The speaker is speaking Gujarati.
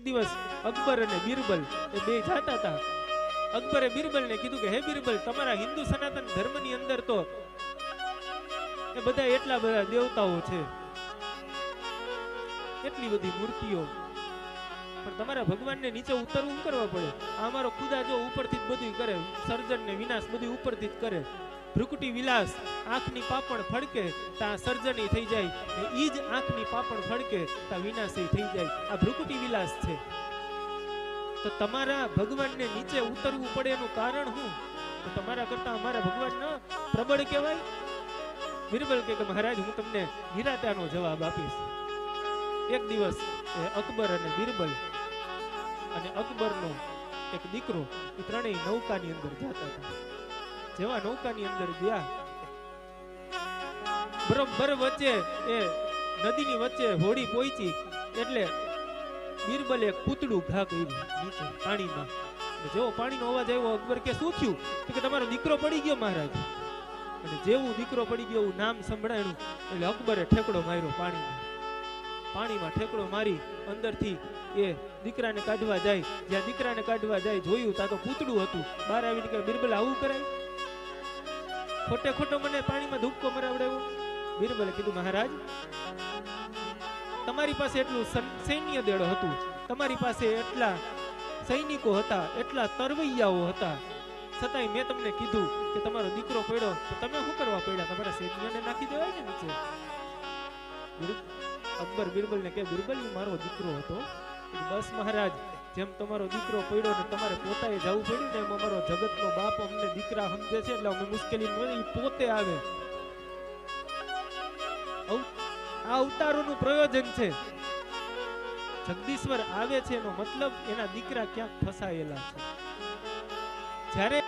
દિવસ અકબર અને બિરબલ એ બે જાતા હતા. અકબરે બિરબલને કીધું કે હે બિરબલ, તમારા હિન્દુ સનાતન ધર્મની અંદર તો એ બધા એટલા બધા દેવતાઓ છે, એટલી બધી મૂર્તિઓ, પણ તમારા ભગવાનને નીચે ઉતરવું કરવા પડે. આ અમારો ખુદા જો ઉપરથી જ બધું કરે, સર્જન ને વિનાશ બધું ઉપરથી જ કરે. ભ્રુકુટી વિલાસ, આંખની પાપણ ફડકે ત્યાં સર્જની થઈ જાય, ઈ જ આંખની પાપણ ફડકે ત્યાં વિનાશી થઈ જાય. આ ભ્રુકુટી વિલાસ છે. તો તમારા ભગવાનને નીચે ઉતરવું પડે એનું કારણ શું? તો તમારા કરતા અમારા ભગવાન ન પ્રબળ કહેવાય? બિરબલ કે મહારાજ, હું તમને નિરાતાનો જવાબ આપીશ. એક દિવસ અકબર અને બિરબલ અને અકબરનો એક દીકરો એ ત્રણેય નૌકાની અંદર જતા હતા. જેવા નૌકાની અંદર ગયા, બરોબર વચ્ચે એ નદીની વચ્ચે હોડી પહોંચી એટલે બિરબલે એક પૂતળું ઘા કર્યું નીચે પાણીમાં. જેવો પાણીનો અવાજ આવ્યો, અકબર કે શું થયું? તો કે તમારો દીકરો પડી ગયો મહારાજ. અને જેવું દીકરો પડી ગયો એવું નામ સંભળાયું એટલે અકબરે ઠેકડો માર્યો પાણીમાં. પાણીમાં ઠેકડો મારી અંદરથી એ દીકરાને કાઢવા જાય. જ્યાં દીકરાને કાઢવા જાય જોયું ત્યાં તો પૂતળું હતું. બહાર આવીને કે બિરબલ, આવું કરાય? ખોટે ખોટો મને પાણીમાં ધુક્કો મરાવડાવ્યો. બિરબલે કીધું મહારાજ, તમારી પાસે એટલું સૈન્ય દળો હતું, તમારી પાસે એટલા સૈનિકો હતા, એટલા તરવૈયાઓ હતા, છતાંય મેં તમને કીધું કે તમારો દીકરો પડ્યો તો તમે શું કરવા પડ્યા? તમારા સૈન્યને નાખી દેવાય ને નીચે. અકબર બિરબલને કે બિરબલ, એ મારો દીકરો હતો. બસ મહારાજ, જેમ તમારો દીકરો પડ્યો ને તમારે પોતાએ જવું પડ્યું ને એમ અમારો જગતનો બાપ અમને દીકરા સમજે છે એટલે અમે મુશ્કેલીમાં પોતે આવે. આ અવતારોનું પ્રયોજન છે. જગદીશ્વર આવે છે એનો મતલબ એના દીકરા ક્યાંક ફસાયેલા છે. જ્યારે